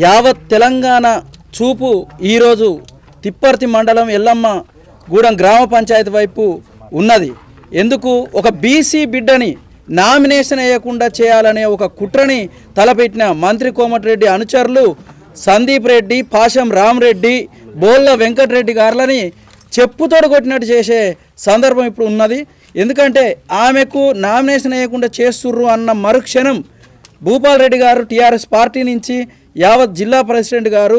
యావత్ తెలంగాణ చూపు ఈరోజు తిప్పర్తి మండలం ఎల్లమ్మ గూడెం గ్రామ పంచాయతీ వైపు ఉన్నది. ఎందుకు ఒక బీసీ బిడ్డని నామినేషన్ వేయకుండా చేయాలనే ఒక కుట్రని తలపెట్టిన మంత్రి కోమటిరెడ్డి అనుచరులు సందీప్ రెడ్డి, పాషం రామరెడ్డి, బోళ్ళ వెంకటరెడ్డి గారులని చెప్పుతోడు కొట్టినట్టు చేసే సందర్భం ఇప్పుడు ఉన్నది. ఎందుకంటే ఆమెకు నామినేషన్ వేయకుండా చేస్తుర్రు అన్న మరుక్షణం భూపాల్ రెడ్డి గారు టీఆర్ఎస్ పార్టీ నుంచి యావత్ జిల్లా ప్రెసిడెంట్ గారు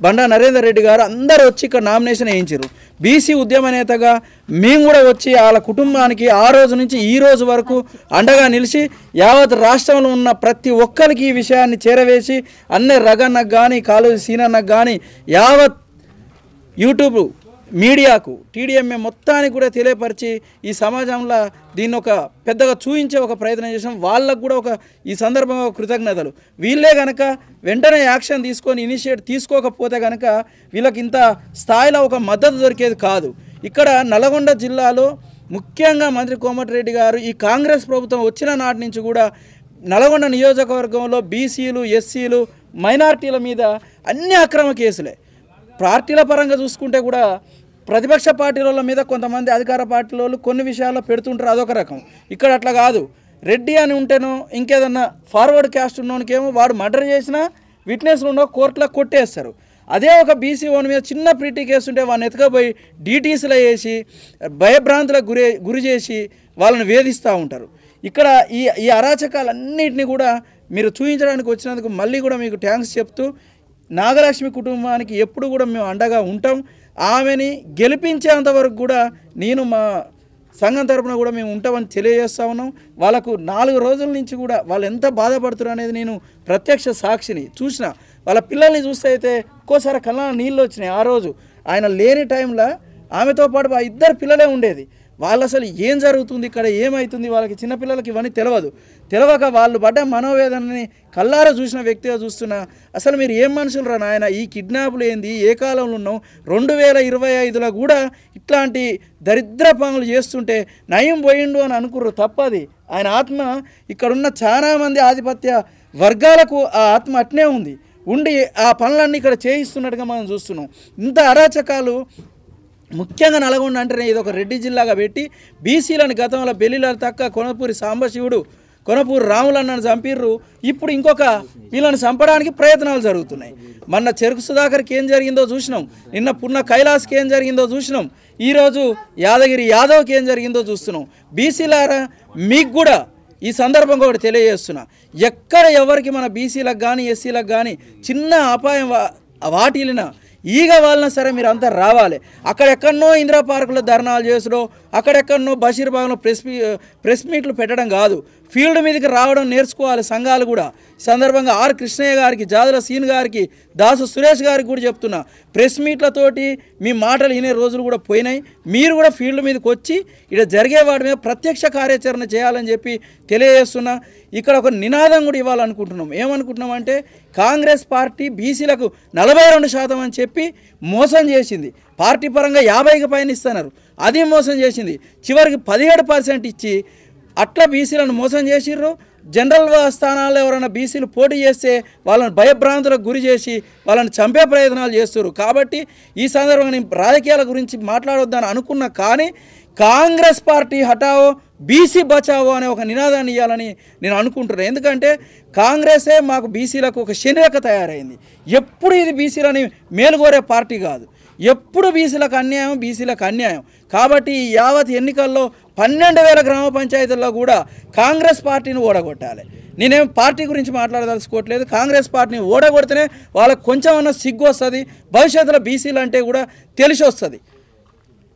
బండా నరేందర్ రెడ్డి గారు అందరూ వచ్చి ఇక్కడ నామినేషన్ వేయించారు. బీసీ ఉద్యమ నేతగా మేము కూడా వచ్చి వాళ్ళ కుటుంబానికి ఆ రోజు నుంచి ఈ రోజు వరకు అండగా నిలిచి యావత్ రాష్ట్రంలో ఉన్న ప్రతి ఒక్కరికి ఈ విషయాన్ని చేరవేసి అన్నీ రగన్నకు కానీ కాళోజీ సీనన్నకు కానీ యావత్ యూట్యూబ్ మీడియాకు టీడీఎంఏ మొత్తానికి కూడా తెలియపరిచి ఈ సమాజంలో దీన్ని ఒక పెద్దగా చూయించే ఒక ప్రయత్నం చేసాం. వాళ్ళకు కూడా ఒక ఈ సందర్భంగా కృతజ్ఞతలు. వీళ్ళే కనుక వెంటనే యాక్షన్ తీసుకొని ఇనిషియేట్ తీసుకోకపోతే కనుక వీళ్ళకి ఇంత స్థాయిలో ఒక మద్దతు దొరికేది కాదు. ఇక్కడ నల్గొండ జిల్లాలో ముఖ్యంగా మంత్రి కోమటిరెడ్డి గారు ఈ కాంగ్రెస్ ప్రభుత్వం వచ్చిన నాటి నుంచి కూడా నల్గొండ నియోజకవర్గంలో బీసీలు, ఎస్సీలు, మైనార్టీల మీద అన్ని అక్రమ కేసులే. పార్టీల పరంగా చూసుకుంటే కూడా ప్రతిపక్ష పార్టీల మీద కొంతమంది అధికార పార్టీల కొన్ని విషయాల్లో పెడుతుంటారు, అదొక రకం. ఇక్కడ అట్లా కాదు. రెడ్డి అని ఉంటేనో ఇంకేదన్నా ఫార్వర్డ్ క్యాస్ట్ ఉన్నోనికేమో వాడు మర్డర్ చేసినా విట్నెస్లు ఉండో కోర్టులో కొట్టేస్తారు. అదే ఒక బీసీ ఓన్ మీద చిన్న ప్రీటీ కేసు ఉంటే వాళ్ళని ఎత్తుకపోయి డీటీసీలో వేసి భయభ్రాంతులకు గురి చేసి వాళ్ళని వేధిస్తూ ఉంటారు. ఇక్కడ ఈ అరాచకాలన్నింటినీ కూడా మీరు చూపించడానికి వచ్చినందుకు మళ్ళీ కూడా మీకు థ్యాంక్స్ చెప్తూ నాగలక్ష్మి కుటుంబానికి ఎప్పుడు కూడా మేము అండగా ఉంటాం. ఆమెని గెలిపించేంత వరకు కూడా నేను మా సంఘం తరపున కూడా మేము ఉంటామని తెలియజేస్తూ ఉన్నాం. వాళ్ళకు 4 రోజుల నుంచి కూడా వాళ్ళు ఎంత బాధపడుతున్నారు అనేది నేను ప్రత్యక్ష సాక్షిని చూసిన. వాళ్ళ పిల్లల్ని చూస్తే అయితే ఒక్కోసారి కళ్ళ నీళ్ళు వచ్చినాయి. ఆ రోజు ఆయన లేని టైంలో ఆమెతో పాటు ఆ 2 పిల్లలే ఉండేది. వాళ్ళు అసలు ఏం జరుగుతుంది ఇక్కడ, ఏమవుతుంది, వాళ్ళకి చిన్నపిల్లలకి ఇవన్నీ తెలియక వాళ్ళు పడ్డ మనోవేదనని కల్లారా చూసిన వ్యక్తిగా చూస్తున్నా. అసలు మీరు ఏం మనుషులు రా నాయన, ఈ కిడ్నాపులు ఏంది, ఏ కాలంలో ఉన్నాం, 2025లో కూడా ఇట్లాంటి దరిద్ర పనులు చేస్తుంటే నయం పోయిండు అని అనుకుర్రు. తప్పది. ఆయన ఆత్మ ఇక్కడున్న చాలామంది ఆధిపత్య వర్గాలకు ఆ ఆత్మ అట్నే ఉండి ఆ పనులన్నీ ఇక్కడ చేయిస్తున్నట్టుగా మనం చూస్తున్నాం. ఇంత అరాచకాలు ముఖ్యంగా నల్గొండ అంటేనే ఇది ఒక రెడ్డి జిల్లాగా పెట్టి బీసీలను గతంలో బెల్లిల తక్క కొనపూరి సాంబశివుడు, కొనపూరి రాములన్నను చంపిర్రు. ఇప్పుడు ఇంకొక వీళ్ళని చంపడానికి ప్రయత్నాలు జరుగుతున్నాయి. మొన్న చెరుకు సుధాకర్కి ఏం జరిగిందో చూసినాం, నిన్న పున్న కైలాస్కి ఏం జరిగిందో చూసినాం, ఈరోజు యాదగిరి యాదవ్కి ఏం జరిగిందో చూస్తున్నాం. బీసీలారా మీకు కూడా ఈ సందర్భంగా ఒకటి తెలియజేస్తున్నా, ఎక్కడ ఎవరికి మన బీసీలకు కానీ ఎస్సీలకు కానీ చిన్న అపాయం వాటిల్లినా ఈగ వాళ్ళన సరే మీరు అంతా రావాలి. అక్కడెక్కడనో ఇందిరా పార్కులో ధర్నాలు చేసుడో, అక్కడెక్కడనో బషీర్బాగ్లో ప్రెస్ మీట్లు పెట్టడం కాదు, ఫీల్డ్ మీదకి రావడం నేర్చుకోవాలి సంఘాలు కూడా. సందర్భంగా ఆర్ కృష్ణయ్య గారికి, జాదుల సీన్ గారికి, దాసు సురేష్ గారికి కూడా చెప్తున్నా, ప్రెస్ మీట్లతోటి మీ మాటలు వినే రోజులు కూడా పోయినాయి. మీరు కూడా ఫీల్డ్ మీదకి వచ్చి ఇక్కడ జరిగే వాటి మీద ప్రత్యక్ష కార్యాచరణ చేయాలని చెప్పి తెలియజేస్తున్నా. ఇక్కడ ఒక నినాదం కూడా ఇవ్వాలనుకుంటున్నాం. ఏమనుకుంటున్నాం అంటే, కాంగ్రెస్ పార్టీ బీసీలకు 42% అని చెప్పి మోసం చేసింది. పార్టీ పరంగా 50కి పైన ఇస్తున్నారు, అది మోసం చేసింది. చివరికి 17% ఇచ్చి అట్లా బీసీలను మోసం చేసిర్రు. జనరల్ స్థానాల్లో ఎవరైనా బీసీలు పోటీ చేస్తే వాళ్ళని భయభ్రాంతులకు గురి చేసి వాళ్ళని చంపే ప్రయత్నాలు చేస్తారు. కాబట్టి ఈ సందర్భంగా నేను రాజకీయాల గురించి మాట్లాడొద్దని అనుకున్నా, కానీ కాంగ్రెస్ పార్టీ హటావో బీసీ బచావో అనే ఒక నినాదాన్ని ఇవ్వాలని నేను అనుకుంటున్నాను. ఎందుకంటే కాంగ్రెసే మాకు బీసీలకు ఒక శనిరేఖ తయారైంది. ఎప్పుడు ఇది బీసీలని మేలుగోరే పార్టీ కాదు, ఎప్పుడు బీసీలకు అన్యాయం. కాబట్టి ఈ యావత్ ఎన్నికల్లో 12,000 గ్రామ పంచాయతీల్లో కూడా కాంగ్రెస్ పార్టీని ఓడగొట్టాలి. నేనేం పార్టీ గురించి మాట్లాడదలుచుకోవట్లేదు. కాంగ్రెస్ పార్టీని ఓడగొడితేనే వాళ్ళకు కొంచెం అన్న సిగ్గు వస్తుంది, భవిష్యత్తులో బీసీలు అంటే కూడా తెలిసి వస్తుంది.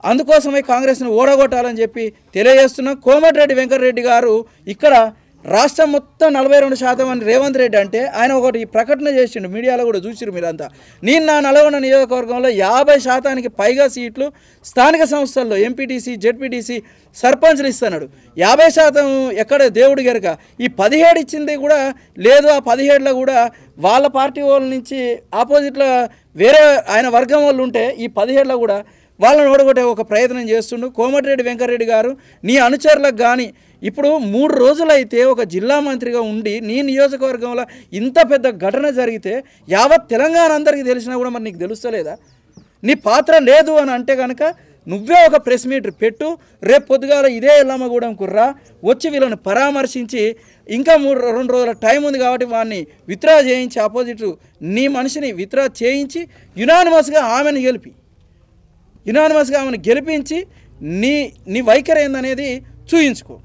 అందుకోసమే కాంగ్రెస్ని ఓడగొట్టాలని చెప్పి తెలియజేస్తున్నాం. కోమటిరెడ్డి వెంకటరెడ్డి గారు ఇక్కడ రాష్ట్రం మొత్తం 42% అని రేవంత్ రెడ్డి అంటే ఆయన ఒకటి ప్రకటన చేసిండు, మీడియాలో కూడా చూసిరు మీరంతా. నేను నా నల్గొండ నియోజకవర్గంలో 50%కి పైగా సీట్లు స్థానిక సంస్థల్లో ఎంపీటీసీ, జెడ్పీటీసీ, సర్పంచ్లు ఇస్తున్నాడు. 50% ఎక్కడ దేవుడి గెరక. ఈ 17 ఇచ్చింది కూడా లేదు. ఆ 17లో కూడా వాళ్ళ పార్టీ వాళ్ళ నుంచి ఆపోజిట్లో వేరే ఆయన వర్గం వాళ్ళు ఉంటే ఈ 17లో కూడా వాళ్ళని ఓడగొట్టే ఒక ప్రయత్నం చేస్తుండు కోమటిరెడ్డి వెంకటరెడ్డి గారు. నీ అనుచరులకు కానీ ఇప్పుడు 3 రోజులైతే ఒక జిల్లా మంత్రిగా ఉండి నీ నియోజకవర్గంలో ఇంత పెద్ద ఘటన జరిగితే యావత్ తెలంగాణ అందరికీ తెలిసినా కూడా మరి నీకు తెలుస్తలేదా? నీ పాత్ర లేదు అని అంటే కనుక నువ్వే ఒక ప్రెస్ మీట్ పెట్టు. రేపు పొద్దుగాల ఇదే ఎల్లమ్మగూడెం కుర్రా వచ్చి వీళ్ళని పరామర్శించి ఇంకా 2 రోజుల టైం ఉంది కాబట్టి వాడిని విత్డ్రా చేయించి ఆపోజిట్ నీ మనిషిని విత్డ్రా చేయించి యునానిమస్గా ఆమెను గెలిపించి నీ వైఖరి ఏందనేది చూయించుకో.